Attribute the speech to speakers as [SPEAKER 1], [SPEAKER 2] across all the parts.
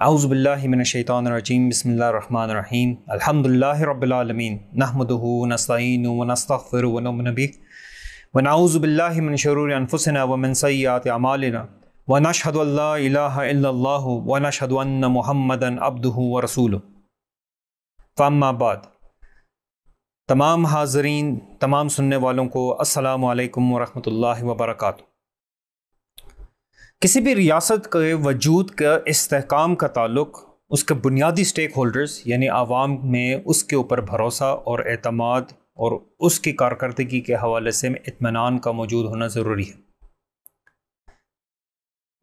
[SPEAKER 1] اعوذ باللہ من الشیطان الرجیم بسم اللہ الرحمن الرحیم الحمدللہ رب العالمین نحمدہ ونستعینہ ونستغفرہ ونؤمن بہ ونعوذ باللہ من شرور انفسنا ومن سیئات اعمالنا ونشہد ان لا الہ الا اللہ ونشہد ان محمدا عبدہ ورسولہ فاما بعد۔ تمام حاضرین، تمام سننے والوں کو السلام علیکم ورحمۃ اللہ وبرکاتہ۔ کسی بھی ریاست کے وجود کا استحکام کا تعلق اس کے بنیادی سٹیک ہولڈرز یعنی عوام میں اس کے اوپر بھروسہ اور اعتماد اور اس کی کارکردگی کے حوالے سے اطمینان کا موجود ہونا ضروری ہے۔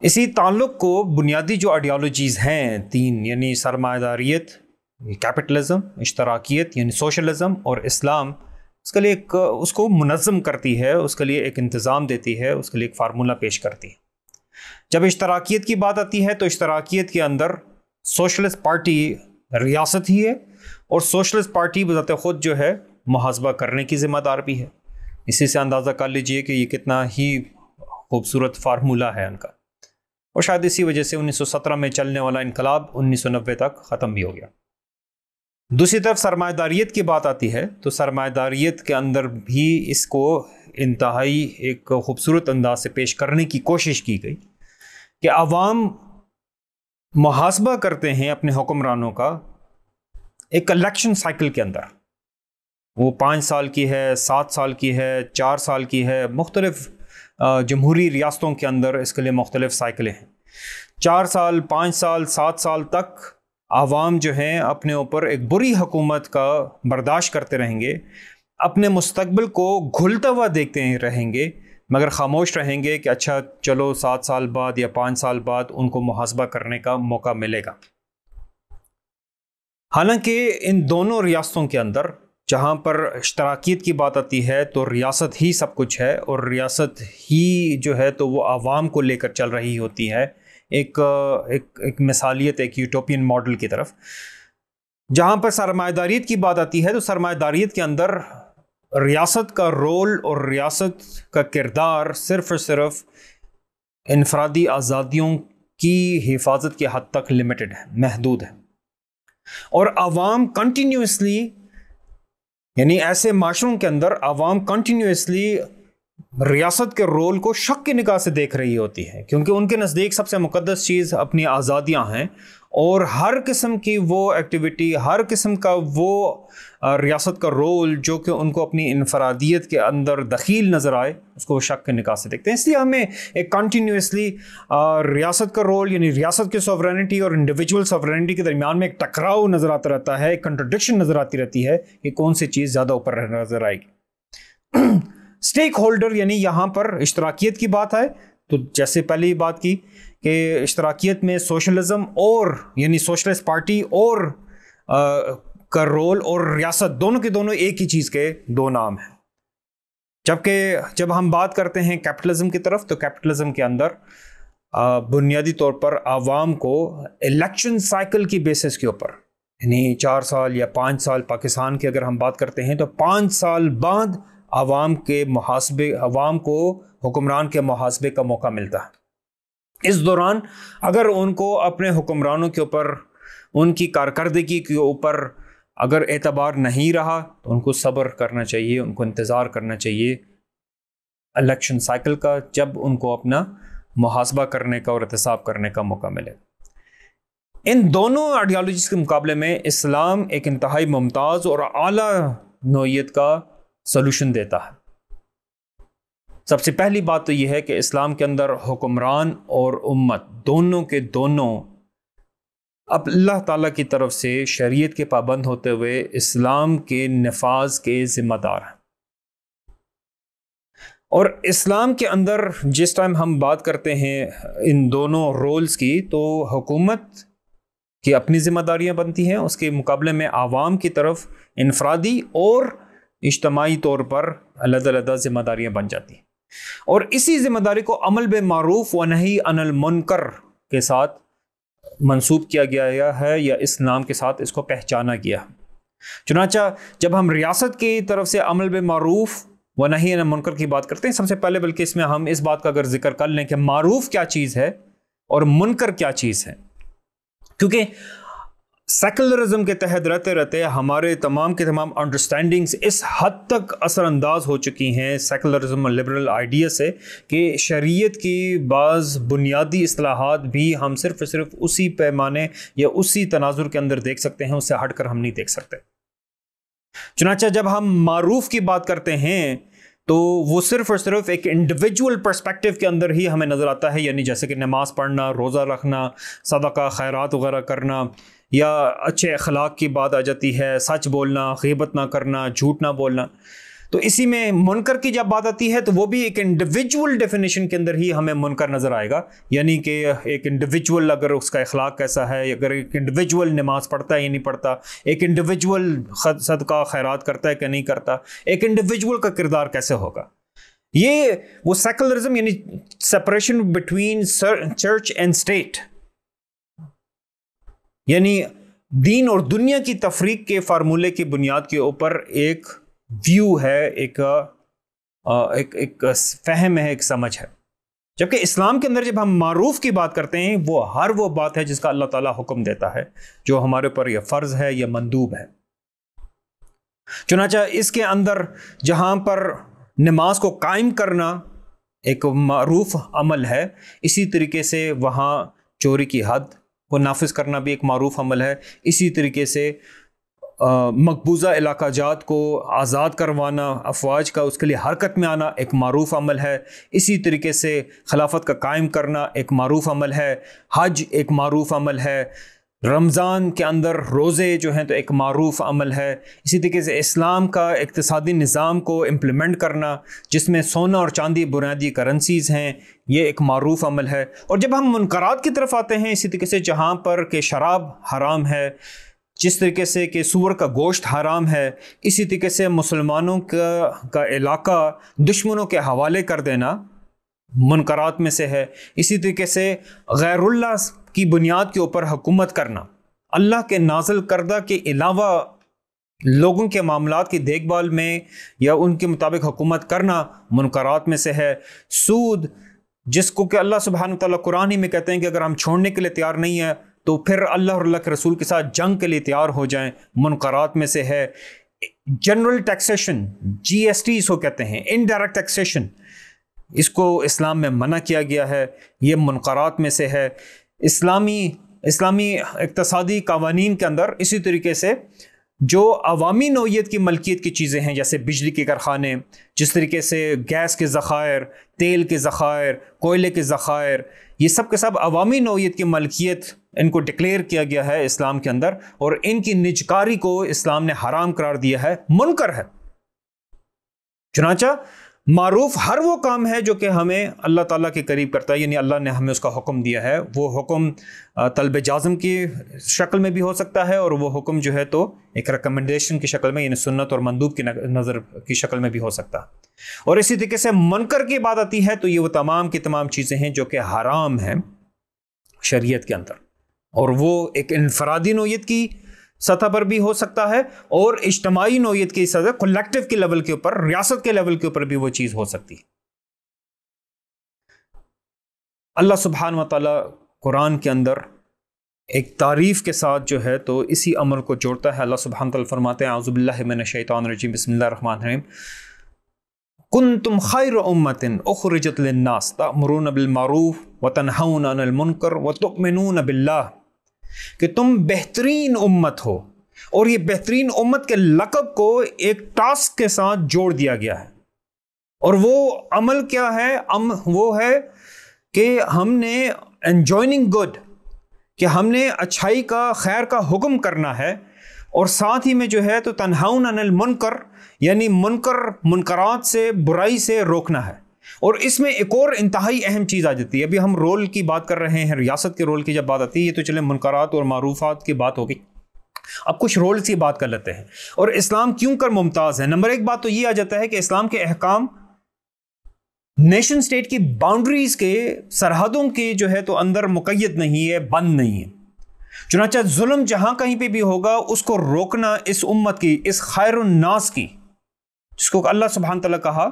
[SPEAKER 1] اسی تعلق کو بنیادی جو آئیڈیالوجیز ہیں تین، یعنی سرمایہ داریت، کیپٹلزم، اشتراکیت یعنی سوشلزم، اور اسلام، اس کے لیے اس کو منظم کرتی ہے، اس کے لیے ایک انتظام دیتی ہے، اس کے لیے ایک فارمولہ پیش کرتی ہے۔ جب اشتراکیت کی بات آتی ہے تو اشتراکیت کے اندر سوشلسٹ پارٹی ریاست ہی ہے، اور سوشلسٹ پارٹی بذات خود جو ہے محاسبہ کرنے کی ذمہ دار بھی ہے۔ اسی سے اندازہ کر لیجئے کہ یہ کتنا ہی خوبصورت فارمولہ ہے ان کا، اور شاید اسی وجہ سے 1917 میں چلنے والا انقلاب 1990 تک ختم بھی ہو گیا۔ دوسری طرف سرمایہ داریت کی بات آتی ہے تو سرمایہ داریت کے اندر بھی اس کو انتہائی ایک خوبصورت انداز سے پیش کرنے کی کوشش کی گئی کہ عوام محاسبہ کرتے ہیں اپنے حکمرانوں کا ایک الیکشن سائیکل کے اندر، وہ 5 سال کی ہے، 7 سال کی ہے، 4 سال کی ہے، مختلف جمہوری ریاستوں کے اندر اس کے لیے مختلف سائیکلیں ہیں۔ 4 سال، 5 سال، 7 سال تک عوام جو ہیں اپنے اوپر ایک بری حکومت کا برداشت کرتے رہیں گے، اپنے مستقبل کو گھلتا ہوا دیکھتے رہیں گے، مگر خاموش رہیں گے کہ اچھا چلو 7 سال بعد یا 5 سال بعد ان کو محاسبہ کرنے کا موقع ملے گا۔ حالانکہ ان دونوں ریاستوں کے اندر جہاں پر اشتراکیت کی بات آتی ہے تو ریاست ہی سب کچھ ہے، اور ریاست ہی جو ہے تو وہ عوام کو لے کر چل رہی ہوتی ہے، ایک مثالیت، ایک یوٹوپین ماڈل کی طرف۔ جہاں پر سرمایہ داریت کی بات آتی ہے تو سرمایہ داریت کے اندر ریاست کا رول اور ریاست کا کردار صرف اور صرف انفرادی آزادیوں کی حفاظت کے حد تک لمیٹڈ ہے، محدود ہے، اور عوام کنٹینیوسلی، یعنی ایسے معاشروں کے اندر عوام کنٹینیوسلی ریاست کے رول کو شک کی نگاہ سے دیکھ رہی ہوتی ہے، کیونکہ ان کے نزدیک سب سے مقدس چیز اپنی آزادیاں ہیں، اور ہر قسم کی وہ ایکٹیویٹی، ہر قسم کا وہ ریاست کا رول جو کہ ان کو اپنی انفرادیت کے اندر دخیل نظر آئے، اس کو وہ شک کی نگاہ سے دیکھتے ہیں۔ اس لیے ہمیں ایک کنٹینیوسلی ریاست کا رول یعنی ریاست کی سوورینٹی اور انڈیویجول سوورینٹی کے درمیان میں ایک ٹکراؤ نظر آتا رہتا ہے، ایک کنٹرڈکشن نظر آتی رہتی ہے کہ کون سی چیز زیادہ اوپر نظر آئے گی۔ سٹیک ہولڈر یعنی یہاں پر اشتراکیت کی بات ہے تو جیسے پہلے ہی بات کی کہ اشتراکیت میں سوشلزم اور یعنی سوشلسٹ پارٹی اور کا رول اور ریاست دونوں کے دونوں ایک ہی چیز کے دو نام ہیں۔ جبکہ جب ہم بات کرتے ہیں کیپٹلزم کی طرف تو کیپٹلزم کے اندر بنیادی طور پر عوام کو الیکشن سائیکل کی بیسس کے اوپر، یعنی 4 سال یا 5 سال، پاکستان کی اگر ہم بات کرتے ہیں تو 5 سال بعد عوام کو حکمران کے محاسبے کا موقع ملتا ہے۔ اس دوران اگر ان کو اپنے حکمرانوں کے اوپر، ان کی کارکردگی کے اوپر اگر اعتبار نہیں رہا تو ان کو صبر کرنا چاہیے، ان کو انتظار کرنا چاہیے الیکشن سائیکل کا، جب ان کو اپنا محاسبہ کرنے کا اور احتساب کرنے کا موقع ملے۔ ان دونوں آئیڈیالوجیز کے مقابلے میں اسلام ایک انتہائی ممتاز اور اعلیٰ نوعیت کا سولوشن دیتا ہے۔ سب سے پہلی بات تو یہ ہے کہ اسلام کے اندر حکمران اور امت دونوں کے دونوں اب اللہ تعالیٰ کی طرف سے شریعت کے پابند ہوتے ہوئے اسلام کے نفاذ کے ذمہ دار ہیں۔ اور اسلام کے اندر جس ٹائم ہم بات کرتے ہیں ان دونوں رولز کی تو حکومت کی اپنی ذمہ داریاں بنتی ہیں، اس کے مقابلے میں عوام کی طرف انفرادی اور اجتماعی طور پر علیحدہ ذمہ داریاں بن جاتی ہیں، اور اسی ذمہ داری کو عمل بالمعروف و نہی عن المنکر کے ساتھ منسوب کیا گیا ہے، یا اس نام کے ساتھ اس کو پہچانا گیا۔ چنانچہ جب ہم ریاست کی طرف سے عمل بالمعروف و نہی عن المنکر کی بات کرتے ہیں، سب سے پہلے بلکہ اس میں ہم اس بات کا اگر ذکر کر لیں کہ معروف کیا چیز ہے اور منکر کیا چیز ہے، کیونکہ سیکولرزم کے تحت رہتے رہتے ہمارے تمام کے تمام انڈرسٹینڈنگز اس حد تک اثر انداز ہو چکی ہیں سیکولرزم اور لبرل آئیڈیا سے کہ شریعت کی بعض بنیادی اصطلاحات بھی ہم صرف اسی پیمانے یا اسی تناظر کے اندر دیکھ سکتے ہیں، اس سے ہٹ کر ہم نہیں دیکھ سکتے۔ چنانچہ جب ہم معروف کی بات کرتے ہیں تو وہ صرف اور صرف ایک انڈیویجول پرسپیکٹیو کے اندر ہی ہمیں نظر آتا ہے، یعنی جیسے کہ نماز پڑھنا، روزہ رکھنا، صدقہ خیرات وغیرہ کرنا، یا اچھے اخلاق کی بات آ جاتی ہے، سچ بولنا، غیبت نہ کرنا، جھوٹ نہ بولنا۔ تو اسی میں منکر کی جب بات آتی ہے تو وہ بھی ایک انڈیویجول ڈیفینیشن کے اندر ہی ہمیں منکر نظر آئے گا، یعنی کہ ایک انڈیویجول اگر اس کا اخلاق کیسا ہے، اگر ایک انڈیویجول نماز پڑھتا ہے یا نہیں پڑھتا، ایک انڈیویجول صدقہ خیرات کرتا ہے کہ نہیں کرتا، ایک انڈیویجول کا کردار کیسے ہوگا۔ یہ وہ سیکولرزم یعنی separation between church and state, یعنی دین اور دنیا کی تفریق کے فارمولے کی بنیاد کے اوپر ایک ویو ہے، ایک فہم ہے، ایک سمجھ ہے۔ جبکہ اسلام کے اندر جب ہم معروف کی بات کرتے ہیں وہ بات ہے جس کا اللہ تعالیٰ حکم دیتا ہے، جو ہمارے پر یہ فرض ہے یا مندوب ہے۔ چنانچہ اس کے اندر جہاں پر نماز کو قائم کرنا ایک معروف عمل ہے، اسی طریقے سے وہاں چوری کی حد کو نافذ کرنا بھی ایک معروف عمل ہے، اسی طریقے سے مقبوضہ علاقہ جات کو آزاد کروانا، افواج کا اس کے لیے حرکت میں آنا ایک معروف عمل ہے، اسی طریقے سے خلافت کا قائم کرنا ایک معروف عمل ہے، حج ایک معروف عمل ہے، رمضان کے اندر روزے جو ہیں تو ایک معروف عمل ہے، اسی طریقے سے اسلام کا اقتصادی نظام کو امپلیمنٹ کرنا جس میں سونا اور چاندی بنیادی کرنسیز ہیں، یہ ایک معروف عمل ہے۔ اور جب ہم منکرات کی طرف آتے ہیں، اسی طریقے سے جہاں پر کہ شراب حرام ہے، جس طریقے سے کہ سور کا گوشت حرام ہے، اسی طریقے سے مسلمانوں کا علاقہ دشمنوں کے حوالے کر دینا منکرات میں سے ہے، اسی طریقے سے غیر اللہ کی بنیاد کے اوپر حکومت کرنا، اللہ کے نازل کردہ کے علاوہ لوگوں کے معاملات کی دیکھ بھال میں یا ان کے مطابق حکومت کرنا منکرات میں سے ہے، سود جس کو کہ اللہ سبحانہ وتعالیٰ قرآن ہی میں کہتے ہیں کہ اگر ہم چھوڑنے کے لیے تیار نہیں ہیں تو پھر اللہ اور اللہ کے رسول کے ساتھ جنگ کے لیے تیار ہو جائیں، منکرات میں سے ہے۔ جنرل ٹیکسیشن، جی ایس ٹی اس کو کہتے ہیں، انڈائریکٹ ٹیکسیشن، اس کو اسلام میں منع کیا گیا ہے، یہ منکرات میں سے ہے۔ اسلامی اقتصادی قوانین کے اندر اسی طریقے سے جو عوامی نوعیت کی ملکیت کی چیزیں ہیں، جیسے بجلی کے کارخانے، جس طریقے سے گیس کے ذخائر، تیل کے ذخائر، کوئلے کے ذخائر، یہ سب کے سب عوامی نوعیت کی ملکیت ان کو ڈکلیئر کیا گیا ہے اسلام کے اندر، اور ان کی نجکاری کو اسلام نے حرام قرار دیا ہے، منکر ہے۔ چنانچہ معروف ہر وہ کام ہے جو کہ ہمیں اللہ تعالیٰ کے قریب کرتا ہے، یعنی اللہ نے ہمیں اس کا حکم دیا ہے، وہ حکم طلب جازم کی شکل میں بھی ہو سکتا ہے، اور وہ حکم جو ہے تو ایک ریکمنڈیشن کی شکل میں، یعنی سنت اور مندوب کی نظر کی شکل میں بھی ہو سکتا ہے۔ اور اسی طریقے سے منکر کی بات آتی ہے تو یہ وہ تمام کی تمام چیزیں ہیں جو کہ حرام ہیں شریعت کے اندر، اور وہ ایک انفرادی نوعیت کی سطح پر بھی ہو سکتا ہے، اور اجتماعی نوعیت کی سطح، کلیکٹیو کے لیول کے اوپر، ریاست کے لیول کے اوپر بھی وہ چیز ہو سکتی ہے۔ اللہ سبحانہ و تعالیٰ قرآن کے اندر ایک تعریف کے ساتھ جو ہے تو اسی عمل کو جوڑتا ہے۔ اللہ سبحانہ و تعالیٰ فرماتے ہیں اعوذ باللہ من الشیطان الرجیم بسم اللہ الرحمن الرحیم کنتم خیر امۃ اخرجت للناس تأمرون بالمعروف وتنہون عن المنکر وتؤمنون باللہ، کہ تم بہترین امت ہو، اور یہ بہترین امت کے لقب کو ایک ٹاسک کے ساتھ جوڑ دیا گیا ہے، اور وہ عمل کیا ہے؟ وہ ہے کہ ہم نے انجوائنگ گڈ، کہ ہم نے اچھائی کا، خیر کا حکم کرنا ہے، اور ساتھ ہی میں جو ہے تو تنہون عن المنکر، یعنی منکرات سے، برائی سے روکنا ہے۔ اور اس میں ایک اور انتہائی اہم چیز آ جاتی ہے، ابھی ہم رول کی بات کر رہے ہیں، ریاست کے رول کی جب بات آتی ہے، یہ تو چلے منکرات اور معروفات کی بات ہوگی، اب کچھ رولز کی بات کر لیتے ہیں، اور اسلام کیوں کر ممتاز ہے۔ نمبر ایک بات تو یہ آ جاتا ہے کہ اسلام کے احکام نیشن سٹیٹ کی باؤنڈریز کے، سرحدوں کے جو ہے تو اندر مقید نہیں ہے، بند نہیں ہے۔ چنانچہ ظلم جہاں کہیں پہ بھی ہوگا اس کو روکنا اس امت کی، اس خیر الناس کی، جس کو اللہ سبحانہ تعالیٰ کہا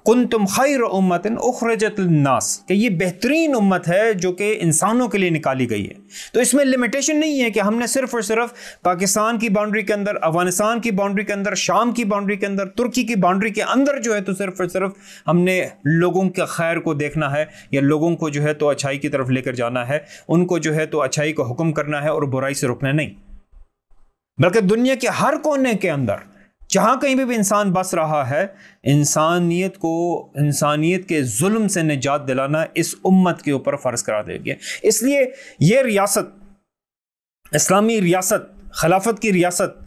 [SPEAKER 1] کنتم خیر امت اخرجت للناس، کہ یہ بہترین امت ہے جو کہ انسانوں کے لیے نکالی گئی ہے۔ تو اس میں لمیٹیشن نہیں ہے کہ ہم نے صرف اور صرف پاکستان کی باؤنڈری کے اندر، افغانستان کی باؤنڈری کے اندر، شام کی باؤنڈری کے اندر، ترکی کی باؤنڈری کے اندر جو ہے تو صرف اور صرف ہم نے لوگوں کے خیر کو دیکھنا ہے، یا لوگوں کو جو ہے تو اچھائی کی طرف لے کر جانا ہے، ان کو جو ہے تو اچھائی کو حکم کرنا ہے اور برائی سے روکنا نہیں، بلکہ دنیا کے ہر کونے کے اندر جہاں کہیں بھی انسان بس رہا ہے، انسانیت کو، انسانیت کے ظلم سے نجات دلانا اس امت کے اوپر فرض قرار دیا گیا۔ اس لیے یہ ریاست، اسلامی ریاست، خلافت کی ریاست،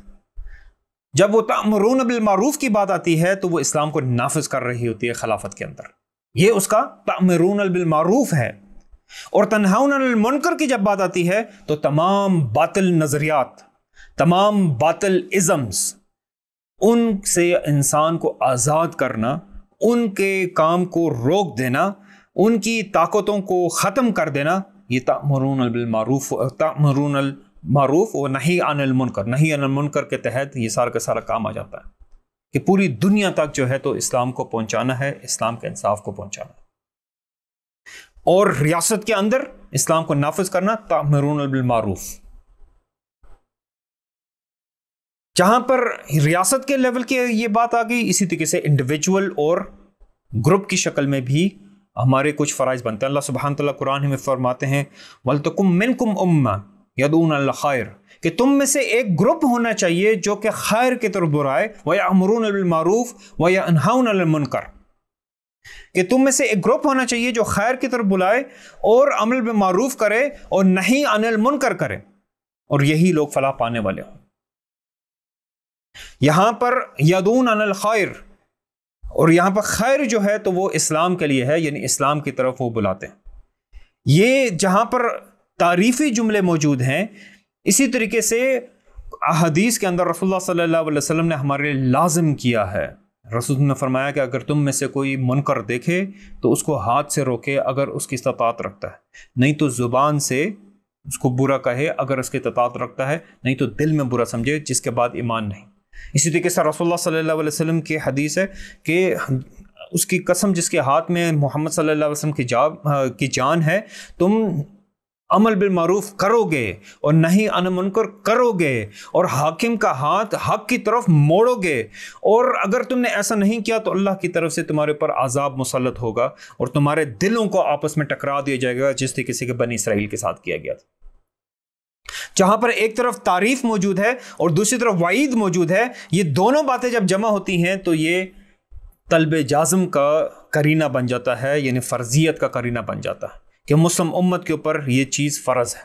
[SPEAKER 1] جب وہ تأمرون بالمعروف کی بات آتی ہے تو وہ اسلام کو نافذ کر رہی ہوتی ہے خلافت کے اندر، یہ اس کا تأمرون بالمعروف ہے۔ اور تنہون عن المنکر کی جب بات آتی ہے تو تمام باطل نظریات، تمام باطل ازمز، ان سے انسان کو آزاد کرنا، ان کے کام کو روک دینا، ان کی طاقتوں کو ختم کر دینا، یہ تأمرون بالمعروف، تأمرون المعروف و نہی عن المنکر، نہی عن المنکر کے تحت یہ سارا کا سارا کام آ جاتا ہے کہ پوری دنیا تک جو ہے تو اسلام کو پہنچانا ہے، اسلام کے انصاف کو پہنچانا ہے، اور ریاست کے اندر اسلام کو نافذ کرنا، تأمرون بالمعروف۔ جہاں پر ریاست کے لیول کی یہ بات آ گئی، اسی طریقے سے انڈیویجول اور گروپ کی شکل میں بھی ہمارے کچھ فرائض بنتے ہیں۔ اللہ سبحانہ تعالیٰ قرآن میں فرماتے ہیں وَلْتَكُن مِّنْكُمْ أُمَّةٌ يَدْعُونَ إِلَى الْخَيْرِ، کہ تم میں سے ایک گروپ ہونا چاہیے جو کہ خیر کی طرف برائے، وَيَأْمُرُونَ بِالْمَعْرُوفِ وَيَنْهَوْنَ عَنِ الْمُنكَرِ، کہ تم میں سے ایک گروپ ہونا چاہیے جو خیر کی طرف بلائے اور عمل بالمعروف کرے اور نہی عن المنکر کرے، اور یہی لوگ فلاح پانے والے ہوں۔ یہاں پر یدون عن الخیر، اور یہاں پر خیر جو ہے تو وہ اسلام کے لیے ہے، یعنی اسلام کی طرف وہ بلاتے ہیں۔ یہ جہاں پر تعریفی جملے موجود ہیں، اسی طریقے سے احادیث کے اندر رسول اللہ صلی اللہ علیہ وسلم نے ہمارے لیے لازم کیا ہے۔ رسول نے فرمایا کہ اگر تم میں سے کوئی منکر دیکھے تو اس کو ہاتھ سے روکے اگر اس کی استطاعت رکھتا ہے، نہیں تو زبان سے اس کو برا کہے اگر اس کی استطاعت رکھتا ہے، نہیں تو دل میں برا سمجھے جس کے بعد ایمان نہیں۔ اسی طریقے سے رسول اللہ صلی اللہ علیہ وسلم کی حدیث ہے کہ اس کی قسم جس کے ہاتھ میں محمد صلی اللہ علیہ وسلم کی جان ہے، تم عمل بالمعروف کرو گے اور نہی عن منکر کرو گے اور حاکم کا ہاتھ حق کی طرف موڑو گے، اور اگر تم نے ایسا نہیں کیا تو اللہ کی طرف سے تمہارے پر عذاب مسلط ہوگا اور تمہارے دلوں کو آپس میں ٹکرا دیا جائے گا، جس طریقے سے بنی اسرائیل کے ساتھ کیا گیا تھا۔ جہاں پر ایک طرف تعریف موجود ہے اور دوسری طرف وعید موجود ہے، یہ دونوں باتیں جب جمع ہوتی ہیں تو یہ طلب جازم کا قرینہ بن جاتا ہے، یعنی فرضیت کا قرینہ بن جاتا ہے کہ مسلم امت کے اوپر یہ چیز فرض ہے۔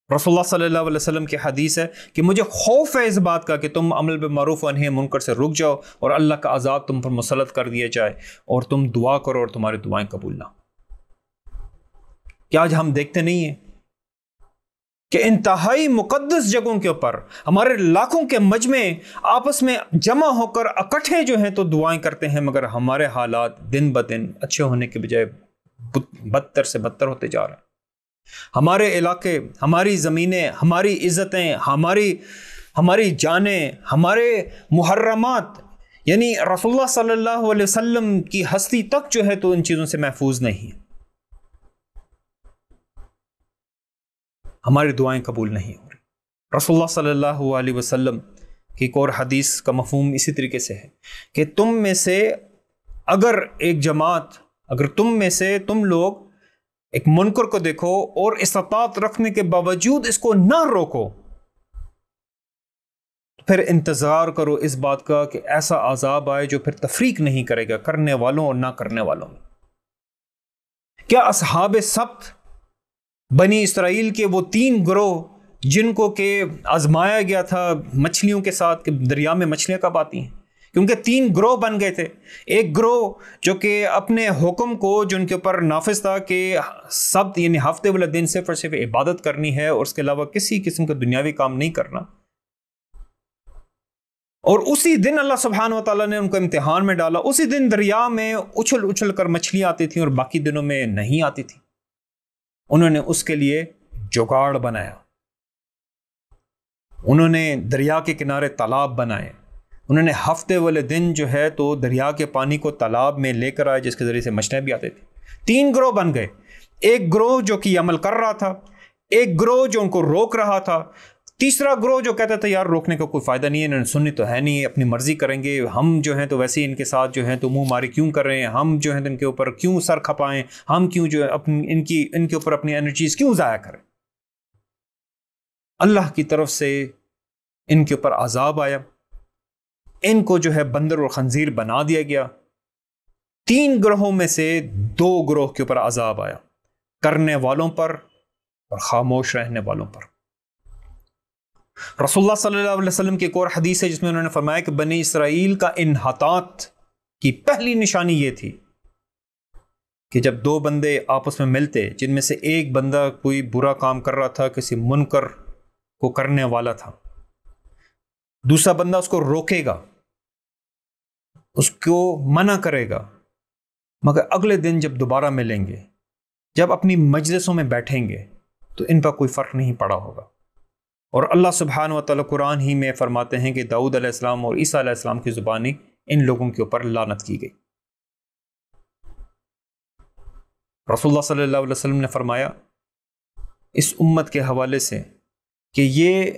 [SPEAKER 1] رسول اللہ صلی اللہ علیہ وسلم کی حدیث ہے کہ مجھے خوف ہے اس بات کا کہ تم عمل بالمعروف و نہی عن منکر سے رک جاؤ اور اللہ کا عذاب تم پر مسلط کر دیا جائے اور تم دعا کرو اور تمہاری دعائیں قبول نہ۔ کیا آج ہم دیکھتے نہیں ہیں کہ انتہائی مقدس جگہوں کے اوپر ہمارے لاکھوں کے مجمع آپس میں جمع ہو کر اکٹھے جو ہیں تو دعائیں کرتے ہیں، مگر ہمارے حالات دن بدن اچھے ہونے کے بجائے بدتر سے بدتر ہوتے جا رہے ہیں۔ ہمارے علاقے، ہماری زمینیں، ہماری عزتیں، ہماری جانیں، ہمارے محرمات، یعنی رسول اللہ صلی اللہ علیہ وسلم کی ہستی تک جو ہے تو ان چیزوں سے محفوظ نہیں، ہماری دعائیں قبول نہیں ہو رہی۔ رسول اللہ صلی اللہ علیہ وسلم کی ایک اور حدیث کا مفہوم اسی طریقے سے ہے کہ تم میں سے اگر ایک جماعت، اگر تم لوگ ایک منکر کو دیکھو اور استطاعت رکھنے کے باوجود اس کو نہ روکو، پھر انتظار کرو اس بات کا کہ ایسا عذاب آئے جو پھر تفریق نہیں کرے گا کرنے والوں اور نہ کرنے والوں میں۔ کیا اصحاب سبت، بنی اسرائیل کے وہ 3 گروہ جن کو کہ آزمایا گیا تھا مچھلیوں کے ساتھ کہ دریا میں مچھلیاں کب آتی ہیں، کیونکہ 3 گروہ بن گئے تھے۔ ایک گروہ جو کہ اپنے حکم کو جو ان کے اوپر نافذ تھا کہ سبت یعنی ہفتے والا دن صرف اور صرف عبادت کرنی ہے اور اس کے علاوہ کسی قسم کا دنیاوی کام نہیں کرنا، اور اسی دن اللہ سبحانہ و تعالیٰ نے ان کو امتحان میں ڈالا۔ اسی دن دریا میں اچھل کر مچھلیاں آتی تھیں اور باقی دنوں میں نہیں آتی تھیں۔ انہوں نے اس کے لیے جگاڑ بنایا، انہوں نے دریا کے کنارے تالاب بنائے، انہوں نے ہفتے والے دن جو ہے تو دریا کے پانی کو تالاب میں لے کر آئے، جس کے ذریعے سے مچھلیاں بھی آتے تھے۔ 3 گروہ بن گئے، ایک گروہ جو کہ عمل کر رہا تھا، ایک گروہ جو ان کو روک رہا تھا، تیسرا گروہ جو کہتا تھا یار روکنے کا کوئی فائدہ نہیں ہے، انہوں نے سننی تو ہے نہیں، اپنی مرضی کریں گے، ہم جو ہیں تو ویسے ہی ان کے ساتھ جو ہیں تو منہ ماری کیوں کر رہے ہیں، ہم جو ہیں ان کے اوپر کیوں سر کھپائیں، ہم کیوں جو ہے ان کے اوپر اپنی انرجیز کیوں ضائع کریں۔ اللہ کی طرف سے ان کے اوپر عذاب آیا، ان کو جو ہے بندر اور خنزیر بنا دیا گیا۔ 3 گروہوں میں سے 2 گروہ کے اوپر عذاب آیا، کرنے والوں پر اور خاموش رہنے والوں پر۔ رسول اللہ صلی اللہ علیہ وسلم کی ایک اور حدیث ہے جس میں انہوں نے فرمایا کہ بنی اسرائیل کا انحطاط کی پہلی نشانی یہ تھی کہ جب 2 بندے آپس میں ملتے، جن میں سے ایک بندہ کوئی برا کام کر رہا تھا، کسی منکر کو کرنے والا تھا، دوسرا بندہ اس کو روکے گا، اس کو منع کرے گا، مگر اگلے دن جب دوبارہ ملیں گے، جب اپنی مجلسوں میں بیٹھیں گے تو ان پر کوئی فرق نہیں پڑا ہوگا۔ اور اللہ سبحانہ و تعالیٰ قرآن ہی میں فرماتے ہیں کہ داؤد علیہ السلام اور عیسیٰ علیہ السلام کی زبانی ان لوگوں کے اوپر لعنت کی گئی۔ رسول اللہ صلی اللہ علیہ وسلم نے فرمایا اس امت کے حوالے سے کہ یہ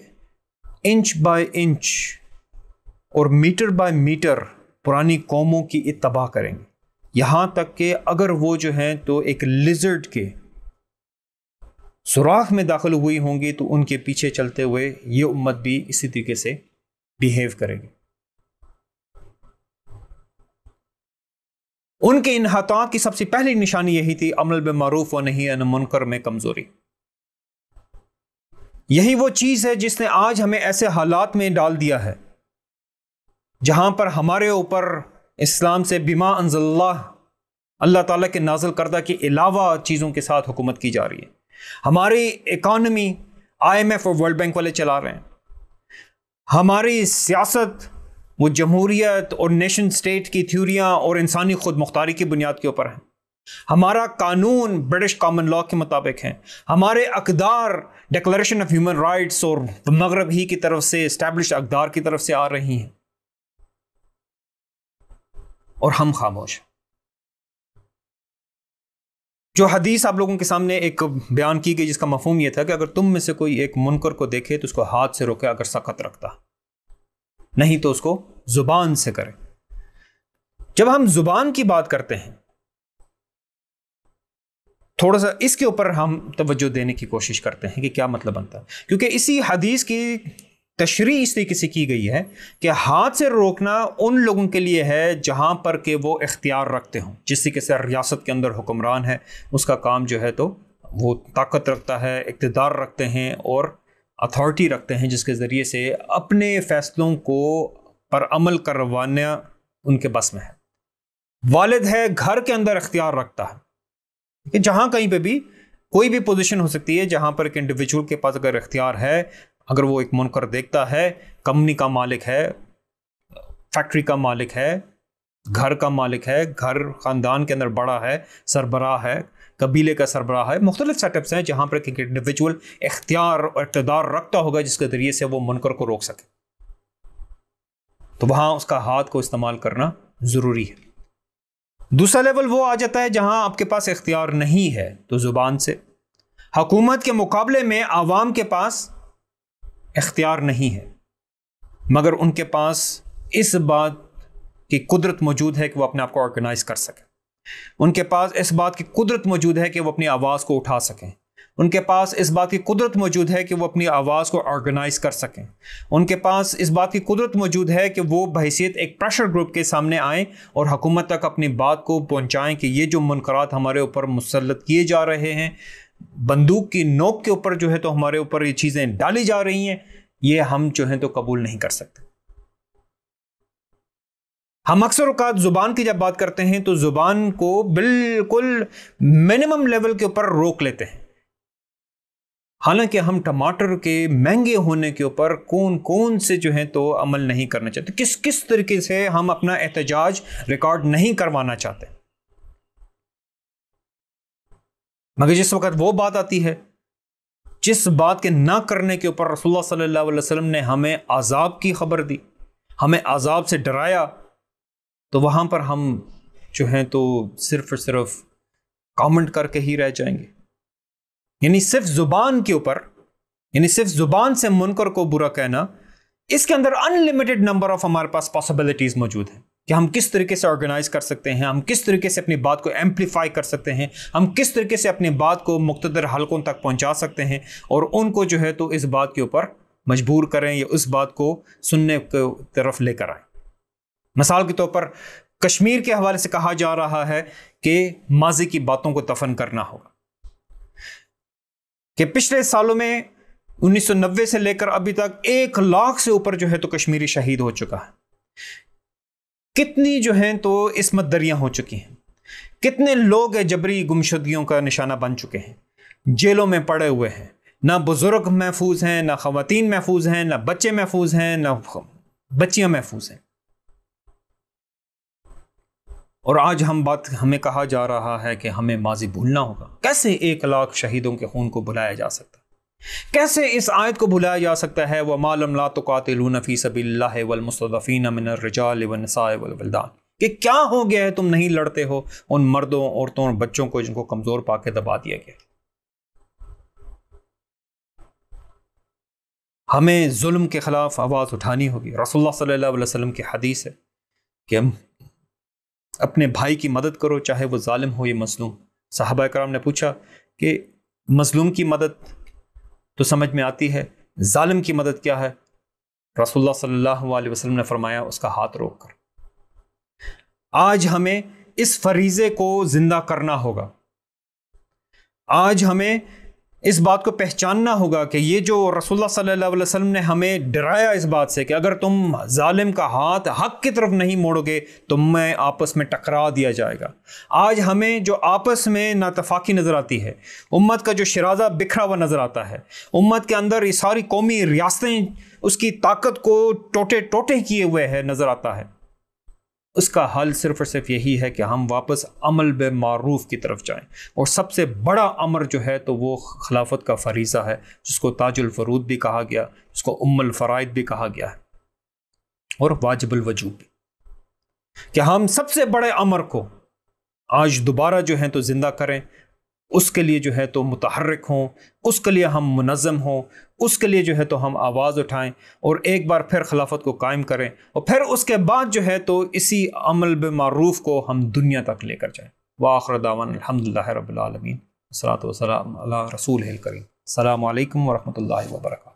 [SPEAKER 1] انچ بائی انچ اور میٹر بائی میٹر پرانی قوموں کی اتباع کریں گے، یہاں تک کہ اگر وہ جو ہیں تو ایک لیزرڈ کے سوراخ میں داخل ہوئی ہوں گی تو ان کے پیچھے چلتے ہوئے یہ امت بھی اسی طریقے سے بیہیو کرے گی۔ ان کے انحطاط کی سب سے پہلی نشانی یہی تھی، عمل بالمعروف و نہی عن المنکر میں کمزوری۔ یہی وہ چیز ہے جس نے آج ہمیں ایسے حالات میں ڈال دیا ہے جہاں پر ہمارے اوپر اسلام سے بما انزل اللہ تعالیٰ کے نازل کردہ کے علاوہ چیزوں کے ساتھ حکومت کی جا رہی ہے۔ ہماری اکانومی IMF اور ورلڈ بینک والے چلا رہے ہیں، ہماری سیاست وہ جمہوریت اور نیشن سٹیٹ کی تھیوریاں اور انسانی خود مختاری کی بنیاد کے اوپر ہیں، ہمارا قانون برٹش کامن لا کے مطابق ہیں، ہمارے اقدار ڈکلریشن آف ہیومن رائٹس اور مغرب ہی کی طرف سے اسٹیبلش اقدار کی طرف سے آ رہی ہیں، اور ہم خاموش۔ جو حدیث آپ لوگوں کے سامنے ایک بیان کی گئی جس کا مفہوم یہ تھا کہ اگر تم میں سے کوئی ایک منکر کو دیکھے تو اس کو ہاتھ سے روکے اگر سخت رکھتا، نہیں تو اس کو زبان سے کرے۔ جب ہم زبان کی بات کرتے ہیں تھوڑا سا اس کے اوپر ہم توجہ دینے کی کوشش کرتے ہیں کہ کیا مطلب بنتا ہے، کیونکہ اسی حدیث کی تشریح اس طریقے سے کی گئی ہے کہ ہاتھ سے روکنا ان لوگوں کے لیے ہے جہاں پر کہ وہ اختیار رکھتے ہوں، جس طریقے سے ریاست کے اندر حکمران ہے، اس کا کام جو ہے تو وہ طاقت رکھتا ہے، اقتدار رکھتے ہیں اور اتھارٹی رکھتے ہیں، جس کے ذریعے سے اپنے فیصلوں کو پر عمل کروانا ان کے بس میں ہے۔ والد ہے، گھر کے اندر اختیار رکھتا ہے کہ جہاں کہیں پہ بھی کوئی بھی پوزیشن ہو سکتی ہے جہاں پر ایک انڈیویجول کے پاس اگر اختیار ہے، اگر وہ ایک منکر دیکھتا ہے، کمپنی کا مالک ہے، فیکٹری کا مالک ہے، گھر کا مالک ہے، گھر خاندان کے اندر بڑا ہے، سربراہ ہے، قبیلے کا سربراہ ہے، مختلف سیٹ اپس ہیں جہاں پر ایک انڈیویجول اختیار اور اقتدار رکھتا ہوگا جس کے ذریعے سے وہ منکر کو روک سکے، تو وہاں اس کا ہاتھ کو استعمال کرنا ضروری ہے۔ دوسرا لیول وہ آ جاتا ہے جہاں آپ کے پاس اختیار نہیں ہے تو زبان سے۔ حکومت کے مقابلے میں عوام کے پاس اختیار نہیں ہے، مگر ان کے پاس اس بات کی قدرت موجود ہے کہ وہ اپنے آپ کو آرگنائز کر سکیں، ان کے پاس اس بات کی قدرت موجود ہے کہ وہ اپنی آواز کو اٹھا سکیں، ان کے پاس اس بات کی قدرت موجود ہے کہ وہ اپنی آواز کو آرگنائز کر سکیں، ان کے پاس اس بات کی قدرت موجود ہے کہ وہ بحیثیت ایک پریشر گروپ کے سامنے آئیں اور حکومت تک اپنی بات کو پہنچائیں کہ یہ جو منکرات ہمارے اوپر مسلط کیے جا رہے ہیں، بندوق کی نوک کے اوپر جو ہے تو ہمارے اوپر یہ چیزیں ڈالی جا رہی ہیں، یہ ہم جو ہیں تو قبول نہیں کر سکتے۔ ہم اکثر اوقات زبان کی جب بات کرتے ہیں تو زبان کو بالکل منیمم لیول کے اوپر روک لیتے ہیں، حالانکہ ہم ٹماٹر کے مہنگے ہونے کے اوپر کون سے جو ہیں تو عمل نہیں کرنا چاہتے، کس طریقے سے ہم اپنا احتجاج ریکارڈ نہیں کروانا چاہتے، مگر جس وقت وہ بات آتی ہے جس بات کے نہ کرنے کے اوپر رسول اللہ صلی اللہ علیہ وسلم نے ہمیں عذاب کی خبر دی، ہمیں عذاب سے ڈرایا، تو وہاں پر ہم جو ہیں تو صرف اور صرف کامنٹ کر کے ہی رہ جائیں گے؟ یعنی صرف زبان کے اوپر، یعنی صرف زبان سے منکر کو برا کہنا، اس کے اندر انلمیٹڈ نمبر آف ہمارے پاس پاسبلٹیز موجود ہیں کہ ہم کس طریقے سے آرگنائز کر سکتے ہیں، ہم کس طریقے سے اپنی بات کو ایمپلیفائی کر سکتے ہیں، ہم کس طریقے سے اپنی بات کو مقتدر حلقوں تک پہنچا سکتے ہیں اور ان کو جو ہے تو اس بات کے اوپر مجبور کریں یا اس بات کو سننے کی طرف لے کر آئیں۔ مثال کے طور پر کشمیر کے حوالے سے کہا جا رہا ہے کہ ماضی کی باتوں کو دفن کرنا ہوگا، کہ پچھلے سالوں میں 1990 سے لے کر ابھی تک 1 لاکھ سے اوپر جو ہے تو کشمیری شہید ہو چکا ہے، کتنی جو ہیں تو عصمت دریاں ہو چکی ہیں، کتنے لوگ جبری گمشدگیوں کا نشانہ بن چکے ہیں، جیلوں میں پڑے ہوئے ہیں، نہ بزرگ محفوظ ہیں، نہ خواتین محفوظ ہیں، نہ بچے محفوظ ہیں، نہ بچیاں محفوظ ہیں۔ اور آج ہمیں کہا جا رہا ہے کہ ہمیں ماضی بھولنا ہوگا۔ کیسے 1 لاکھ شہیدوں کے خون کو بھلایا جا سکتا ہے؟ کیسے اس آیت کو بھلایا جا سکتا ہے وَمَا لَمْ لَا تُقَاتِلُونَ فِي سَبِيلِ اللَّهِ وَالْمُسْتَضْعَفِينَ مِنَ الرِّجَالِ وَالنِّسَاءِ وَالْوِلْدَانِ، کہ کیا ہو گیا ہے تم نہیں لڑتے ہو ان مردوں، عورتوں اور بچوں کو جن کو کمزور پا کے دبا دیا گیا۔ ہمیں ظلم کے خلاف آواز اٹھانی ہوگی۔ رسول اللہ صلی اللہ علیہ وسلم کی حدیث ہے کہ ہم اپنے بھائی کی مدد کرو چاہے وہ ظالم ہو یا مظلوم۔ صحابہ کرام نے پوچھا کہ مظلوم کی مدد تو سمجھ میں آتی ہے، ظالم کی مدد کیا ہے؟ رسول اللہ صلی اللہ علیہ وسلم نے فرمایا اس کا ہاتھ روک کر۔ آج ہمیں اس فریضے کو زندہ کرنا ہوگا، آج ہمیں اس بات کو پہچاننا ہوگا کہ یہ جو رسول اللہ صلی اللہ علیہ وسلم نے ہمیں ڈرایا اس بات سے کہ اگر تم ظالم کا ہاتھ حق کی طرف نہیں موڑو گے تو میں آپس میں ٹکرا دیا جائے گا۔ آج ہمیں جو آپس میں ناتفاقی نظر آتی ہے، امت کا جو شرازہ بکھرا ہوا نظر آتا ہے، امت کے اندر یہ ساری قومی ریاستیں اس کی طاقت کو ٹوٹے ٹوٹے کیے ہوئے ہے نظر آتا ہے، اس کا حل صرف اور صرف یہی ہے کہ ہم واپس عمل بالمعروف کی طرف جائیں۔ اور سب سے بڑا امر جو ہے تو وہ خلافت کا فریضہ ہے، جس کو تاج الفروض بھی کہا گیا، جس کو الفرائض بھی کہا گیا ہے، اور واجب الوجوب بھی، کہ ہم سب سے بڑے امر کو آج دوبارہ جو ہے تو زندہ کریں، اس کے لیے جو ہے تو متحرک ہوں، اس کے لیے ہم منظم ہوں، اس کے لیے جو ہے تو ہم آواز اٹھائیں اور ایک بار پھر خلافت کو قائم کریں، اور پھر اس کے بعد جو ہے تو اسی عمل بالمعروف کو ہم دنیا تک لے کر جائیں۔ وآخر دعوانا الحمدللہ رب العالمین، والصلاۃ والسلام علی رسولہ الکریم۔ السلام علیکم ورحمۃ اللہ وبرکاتہ۔